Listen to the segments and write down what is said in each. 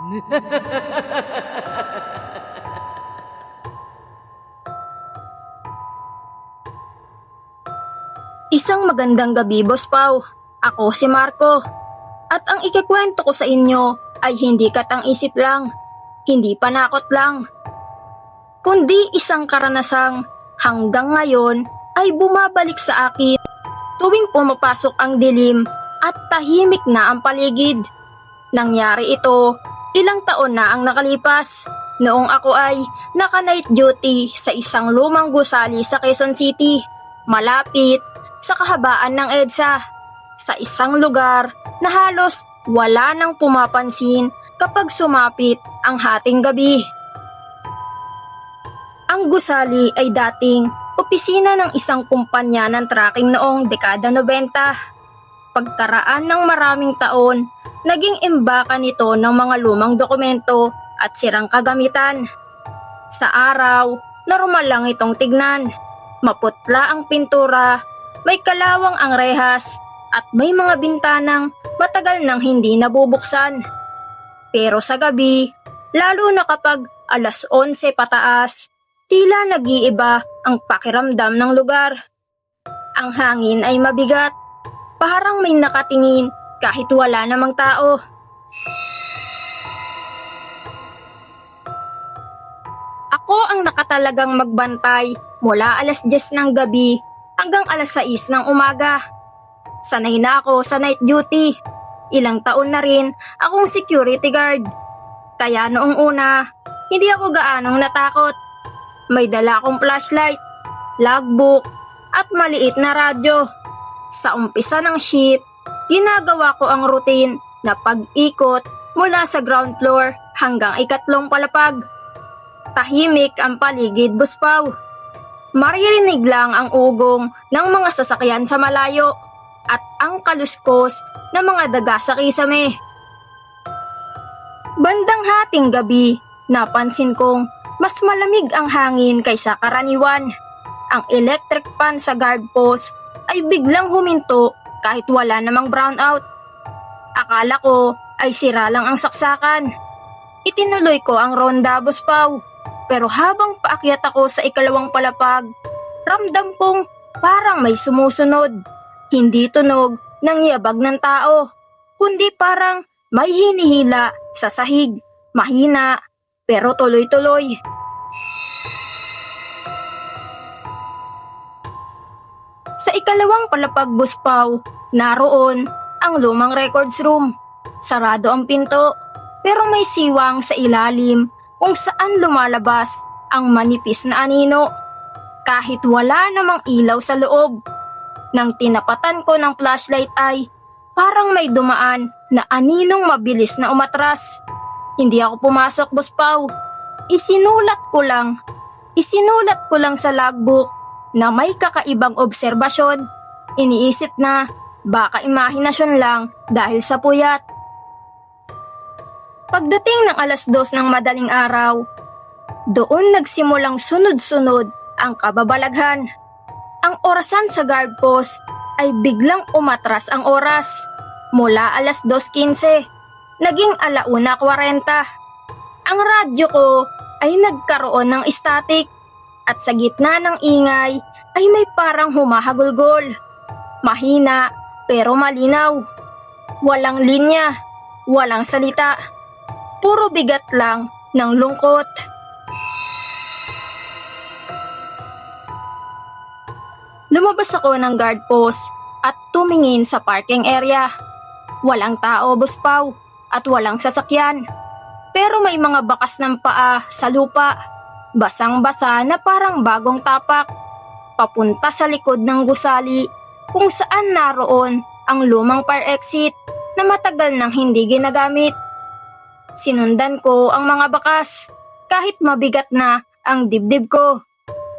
Isang magandang gabi, Boss Pau. Ako si Marco. At ang ikikwento ko sa inyo ay hindi katang-isip lang, hindi panakot lang, kundi isang karanasang hanggang ngayon ay bumabalik sa akin tuwing pumapasok ang dilim at tahimik na ang paligid. Nangyari ito ilang taon na ang nakalipas noong ako ay naka-night duty sa isang lumang gusali sa Quezon City, malapit sa kahabaan ng EDSA, sa isang lugar na halos wala nang pumapansin kapag sumapit ang hating gabi. Ang gusali ay dating opisina ng isang kumpanya ng tracking noong dekada 90. Pagkaraan ng maraming taon, naging imbakan nito ng mga lumang dokumento at sirang kagamitan. Sa araw, normal lang itong tignan. Maputla ang pintura, may kalawang ang rehas, at may mga bintanang matagal nang hindi nabubuksan. Pero sa gabi, lalo na kapag alas 11 pataas, tila nag-iiba ang pakiramdam ng lugar. Ang hangin ay mabigat, parang may nakatingin kahit wala namang tao. Ako ang nakatalagang magbantay mula alas 10 ng gabi hanggang alas 6 ng umaga. Sanay na ako sa night duty. Ilang taon na rin akong security guard. Kaya noong una, hindi ako gaanong natakot. May dala akong flashlight, logbook, at maliit na radyo. Sa umpisa ng shift, ginagawa ko ang routine na pag-ikot mula sa ground floor hanggang ikatlong palapag. Tahimik ang paligid, Boss Pau. Maririnig lang ang ugong ng mga sasakyan sa malayo at ang kaluskos ng mga daga sa kisame. Bandang hating gabi, napansin kong mas malamig ang hangin kaysa karaniwan. Ang electric fan sa guard post ay biglang huminto kahit wala namang brownout. Akala ko ay sira lang ang saksakan. Itinuloy ko ang ronda, Boss Pau. Pero habang paakyat ako sa ikalawang palapag, ramdam kong parang may sumusunod. Hindi tunog ng yabag ng tao, kundi parang may hinihila sa sahig. Mahina, pero tuloy-tuloy. Sa ikalawang palapag, Boss Pau, naroon ang lumang records room. Sarado ang pinto, pero may siwang sa ilalim kung saan lumalabas ang manipis na anino. Kahit wala namang ilaw sa loob. Nang tinapatan ko ng flashlight ay parang may dumaan na aninong mabilis na umatras. Hindi ako pumasok, Boss Pau. Isinulat ko lang sa logbook na may kakaibang obserbasyon. Iniisip na baka imahinasyon lang dahil sa puyat. Pagdating ng alas 2 ng madaling araw, doon nagsimulang sunod-sunod ang kababalaghan. Ang orasan sa guard post ay biglang umatras ang oras. Mula alas 2:15, naging 1:40. Ang radyo ko ay nagkaroon ng static at sa gitna ng ingay ay may parang humahagulgol. Mahina pero malinaw. Walang linya, walang salita. Puro bigat lang ng lungkot. Lumabas ako ng guard post at tumingin sa parking area. Walang tao, Boss Pau, at walang sasakyan. Pero may mga bakas ng paa sa lupa. Basang-basa na parang bagong tapak. Papunta sa likod ng gusali kung saan naroon ang lumang fire exit na matagal nang hindi ginagamit. Sinundan ko ang mga bakas kahit mabigat na ang dibdib ko.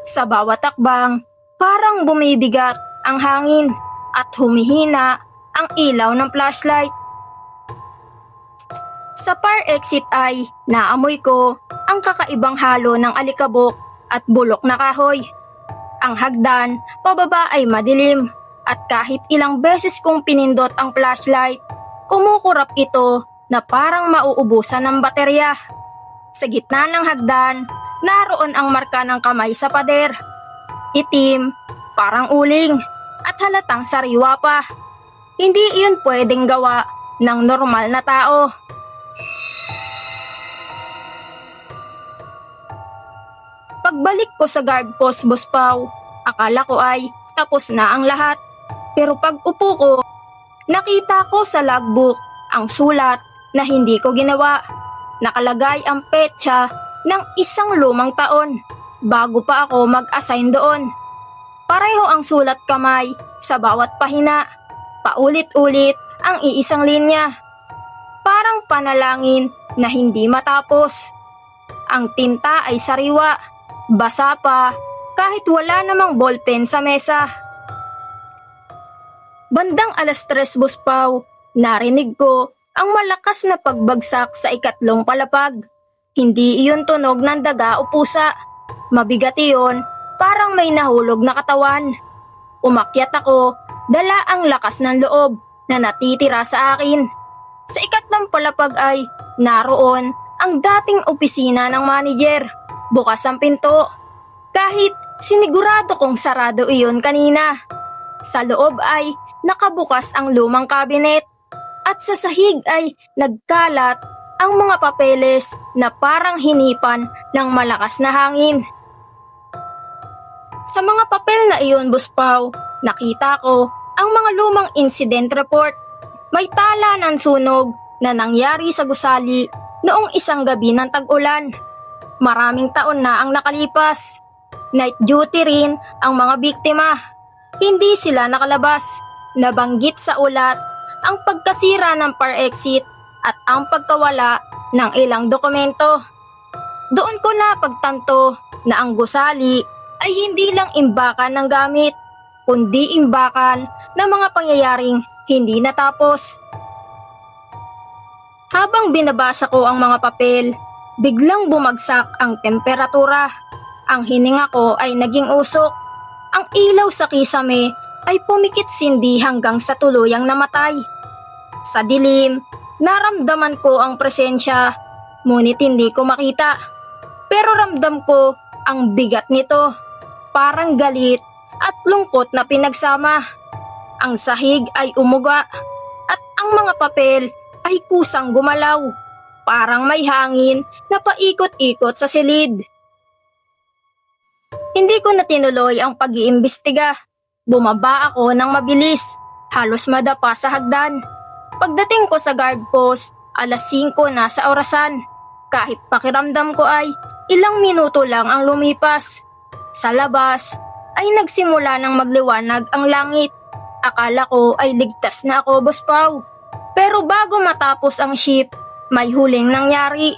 Sa bawat takbang, parang bumibigat ang hangin at humihina ang ilaw ng flashlight. Sa fire exit ay naamoy ko ang kakaibang halo ng alikabok at bulok na kahoy. Ang hagdan pababa ay madilim at kahit ilang beses kong pinindot ang flashlight, kumukurap ito na parang mauubusan ng baterya. Sa gitna ng hagdan, naroon ang marka ng kamay sa pader. Itim, parang uling, at halatang sariwa pa. Hindi iyon pwedeng gawa ng normal na tao. Pagbalik ko sa guard post, Boss Pao, akala ko ay tapos na ang lahat. Pero pag upo ko, nakita ko sa logbook ang sulat na hindi ko ginawa. Nakalagay ang petsa ng isang lumang taon bago pa ako mag-assign doon. Pareho ang sulat kamay sa bawat pahina. Paulit-ulit ang iisang linya. Parang panalangin na hindi matapos. Ang tinta ay sariwa, basa pa, kahit wala namang ballpen sa mesa. Bandang 3:00, Boss Pao, narinig ko ang malakas na pagbagsak sa ikatlong palapag. Hindi iyon tunog ng daga o pusa. Mabigat iyon, parang may nahulog na katawan. Umakyat ako, dala ang lakas ng loob na natitira sa akin. Sa ikatlong palapag ay naroon ang dating opisina ng manager. Bukas ang pinto. Kahit sinigurado kong sarado iyon kanina. Sa loob ay nakabukas ang lumang kabinet at sa sahig ay nagkalat ang mga papeles na parang hinipan ng malakas na hangin. Sa mga papel na iyon, Boss Pao, nakita ko ang mga lumang incident report. May tala ng sunog na nangyari sa gusali noong isang gabi ng tag-ulan. Maraming taon na ang nakalipas. Night duty rin ang mga biktima. Hindi sila nakalabas. Nabanggit sa ulat ang pagkasira ng fire exit at ang pagkawala ng ilang dokumento. Doon ko na pagtanto na ang gusali ay hindi lang imbakan ng gamit, kundi imbakan ng mga pangyayaring hindi natapos. Habang binabasa ko ang mga papel, biglang bumagsak ang temperatura. Ang hininga ko ay naging usok. Ang ilaw sa kisame ay pumikit-sindi hanggang sa tuluyang namatay. Sa dilim, naramdaman ko ang presensya, ngunit hindi ko makita. Pero ramdam ko ang bigat nito, parang galit at lungkot na pinagsama. Ang sahig ay umuga at ang mga papel ay kusang gumalaw, parang may hangin na paikot-ikot sa silid. Hindi ko na tinuloy ang pag-iimbestiga. Bumaba ako ng mabilis, halos madapa sa hagdan. Pagdating ko sa guard post, 5:00 na sa orasan. Kahit pakiramdam ko ay ilang minuto lang ang lumipas. Sa labas ay nagsimula ng magliwanag ang langit. Akala ko ay ligtas na ako, Boss Pao. Pero bago matapos ang shift, may huling nangyari.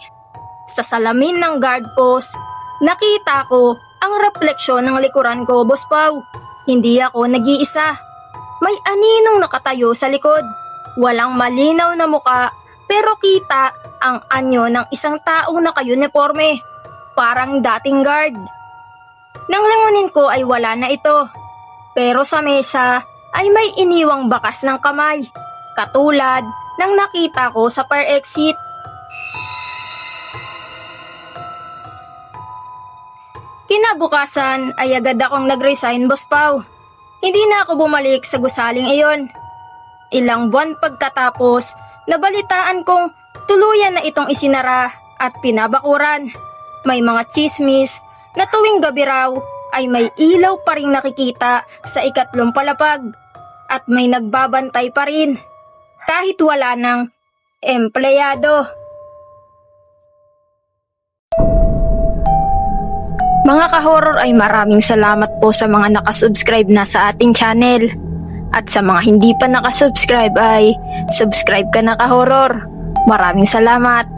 Sa salamin ng guard post, nakita ko ang refleksyon ng likuran ko, Boss Pao. Hindi ako nag-iisa. May aninong nakatayo sa likod. Walang malinaw na muka, pero kita ang anyo ng isang taong naka-uniforme. Parang dating guard. Nang lingunin ko ay wala na ito. Pero sa mesa ay may iniwang bakas ng kamay, katulad ng nakita ko sa fire exit. Kinabukasan ay agad akong nag-resign, Boss Pao. Hindi na ako bumalik sa gusaling iyon. Ilang buwan pagkatapos, nabalitaan kong tuluyan na itong isinara at pinabakuran. May mga tsismis na tuwing gabi raw ay may ilaw pa ring nakikita sa ikatlong palapag at may nagbabantay pa rin kahit wala ng empleyado. Mga ka-horror ay maraming salamat po sa mga nakasubscribe na sa ating channel. At sa mga hindi pa nakasubscribe ay subscribe ka na, ka-horror. Maraming salamat.